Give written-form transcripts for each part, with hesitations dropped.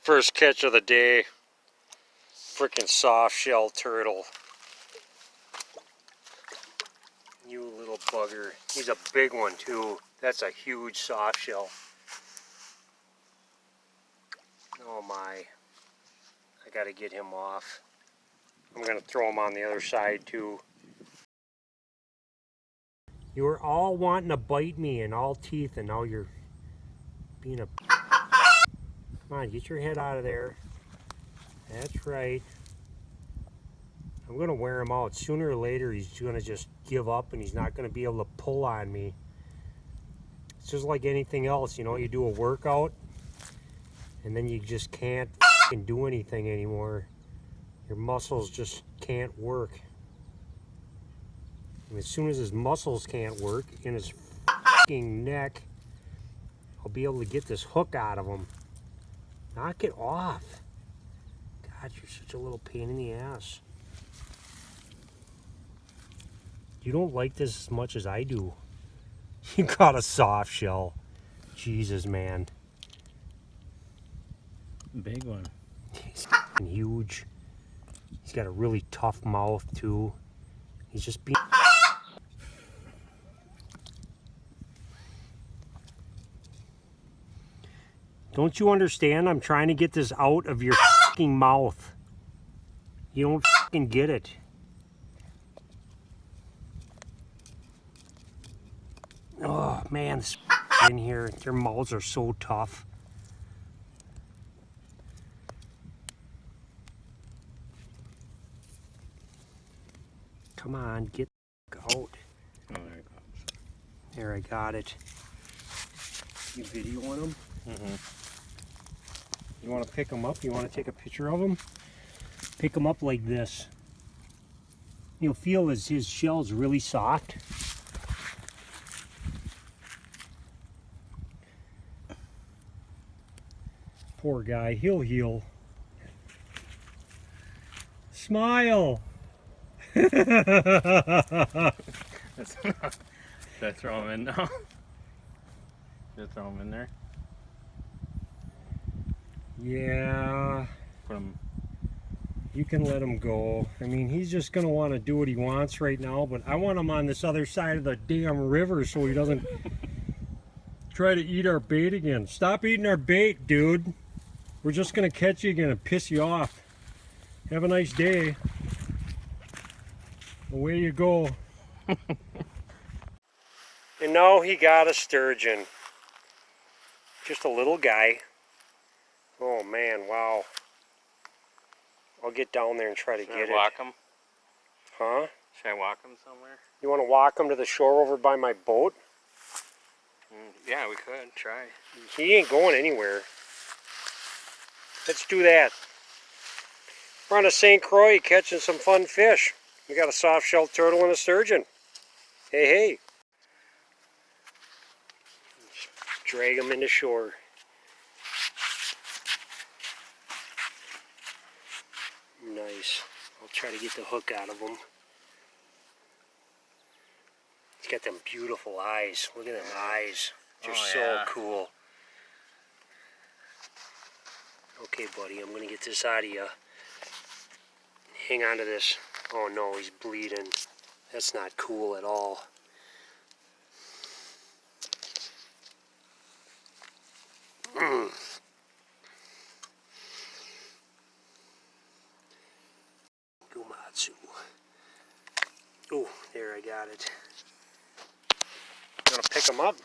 First catch of the day. Freaking soft shell turtle. You little bugger. He's a big one too. That's a huge soft shell. Oh my. I gotta get him off. I'm gonna throw him on the other side too. You were all wanting to bite me and all teeth, and now you're being a... Come on, get your head out of there. That's right. I'm gonna wear him out. Sooner or later he's gonna just give up and he's not gonna be able to pull on me. It's just like anything else, you know, you do a workout and then you just can't fucking do anything anymore. Your muscles just can't work. And as soon as his muscles can't work in his fucking neck, I'll be able to get this hook out of him. Knock it off. God, you're such a little pain in the ass. You don't like this as much as I do. You got a soft shell. Jesus, man. Big one. He's huge. He's got a really tough mouth, too. He's just being... Don't you understand? I'm trying to get this out of your fucking mouth. You don't fucking get it. Oh, man, this in here. Their mouths are so tough. Come on, get out. Oh, there it comes. There, I got it. You videoing them? Mm-hmm. You want to pick them up? You want to take a picture of them? Pick them up like this. You'll feel his shell's really soft. Poor guy, he'll heal. Smile! Let's throw him in now. Just throw him in there. Yeah. Put him. You can let him go. I mean, he's just going to want to do what he wants right now, but I want him on this other side of the damn river so he doesn't try to eat our bait again. Stop eating our bait, dude. We're just going to catch you again and piss you off. Have a nice day. Away you go. And now he got a sturgeon. Just a little guy. Oh man, wow. I'll get down there and try to get it. Should I walk him? Huh? Should I walk him somewhere? You want to walk him to the shore over by my boat? Yeah, we could try. He ain't going anywhere. Let's do that. We're on a St. Croix catching some fun fish. We got a soft-shell turtle and a sturgeon. Hey, hey. Just drag them into shore. Nice. I'll try to get the hook out of him. He's got them beautiful eyes. Look at them eyes. They're so cool. Okay, buddy, I'm going to get this out of you. Hang on to this. Oh no, he's bleeding. That's not cool at all. Gumatsu. Oh, there, I got it. You want to pick him up?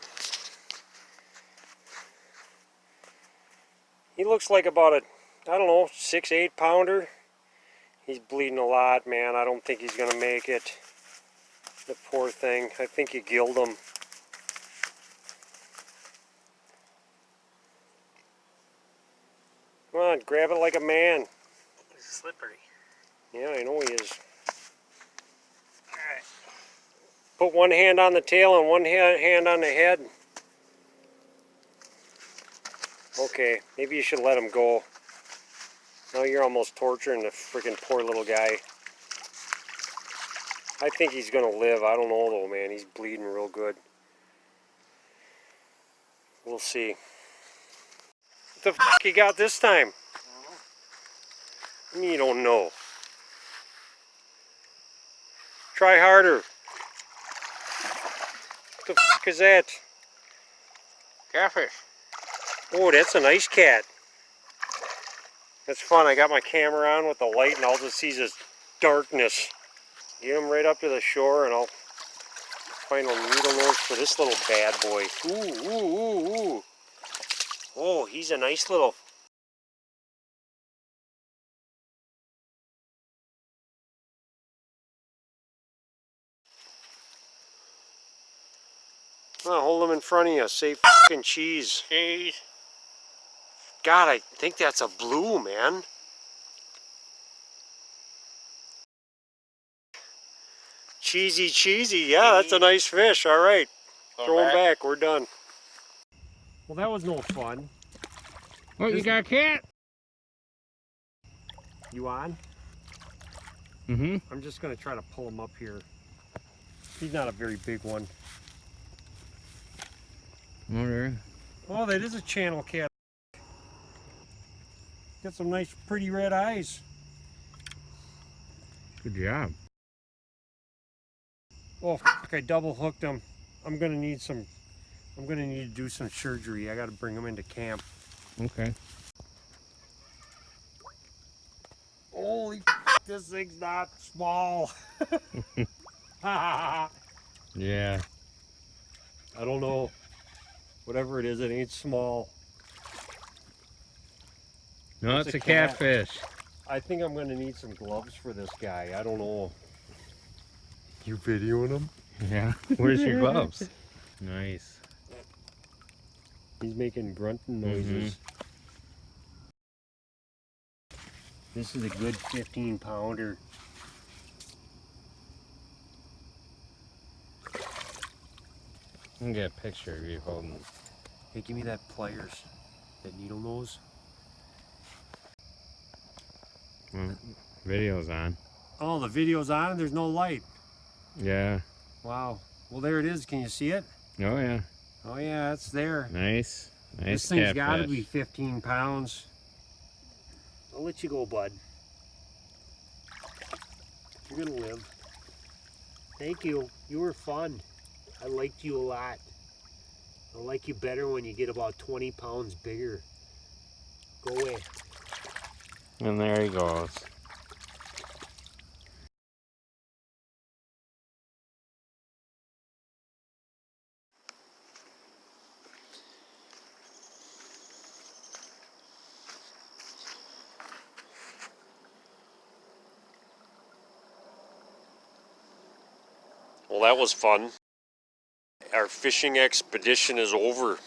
He looks like about a, I don't know, 6-8 pounder. He's bleeding a lot, man. I don't think he's going to make it. The poor thing. I think you gilled him. Come on, grab it like a man. He's slippery. Yeah, I know he is. Alright. Put one hand on the tail and one hand on the head. Okay, maybe you should let him go. Now you're almost torturing the freaking poor little guy. I think he's gonna live. I don't know though, man. He's bleeding real good. We'll see. What the f*** you got this time? You don't know. Try harder. What the f is that? Catfish. Oh, that's a nice cat. That's fun. I got my camera on with the light and all just see is darkness. Get him right up to the shore and I'll find a needle nose for this little bad boy. Ooh, ooh, ooh, ooh. Oh, he's a nice little... Oh, hold him in front of you. Say fucking cheese. Cheese. God, I think that's a blue, man. Cheesy, cheesy. Yeah, that's a nice fish. All right. Throw him back. We're done. Well, that was no fun. Oh, you got a cat? You on? Mm-hmm. I'm just going to try to pull him up here. He's not a very big one. Okay. Oh, that is a channel cat. Got some nice, pretty red eyes. Good job. Oh, fuck, I double hooked him. I'm going to need to do some surgery. I got to bring him into camp. Okay. Holy this thing's not small. I Yeah. don't know. Whatever it is, it ain't small. No, it's a catfish. I think I'm going to need some gloves for this guy. I don't know. You videoing him? Yeah. Where's your gloves? Nice. He's making grunting noises. This is a good 15-pounder. I can get a picture of you holding. Hey, give me that pliers. That needle nose. Well, video's on. Oh, the video's on and there's no light. Yeah. Wow. Well, there it is. Can you see it? Oh, yeah. Oh, yeah, it's there. Nice. Nice This thing's got to catfish. be 15 pounds. I'll let you go, bud. You're going to live. Thank you. You were fun. I liked you a lot. I like you better when you get about 20 pounds bigger. Go away. And there he goes. Well, that was fun. Our fishing expedition is over.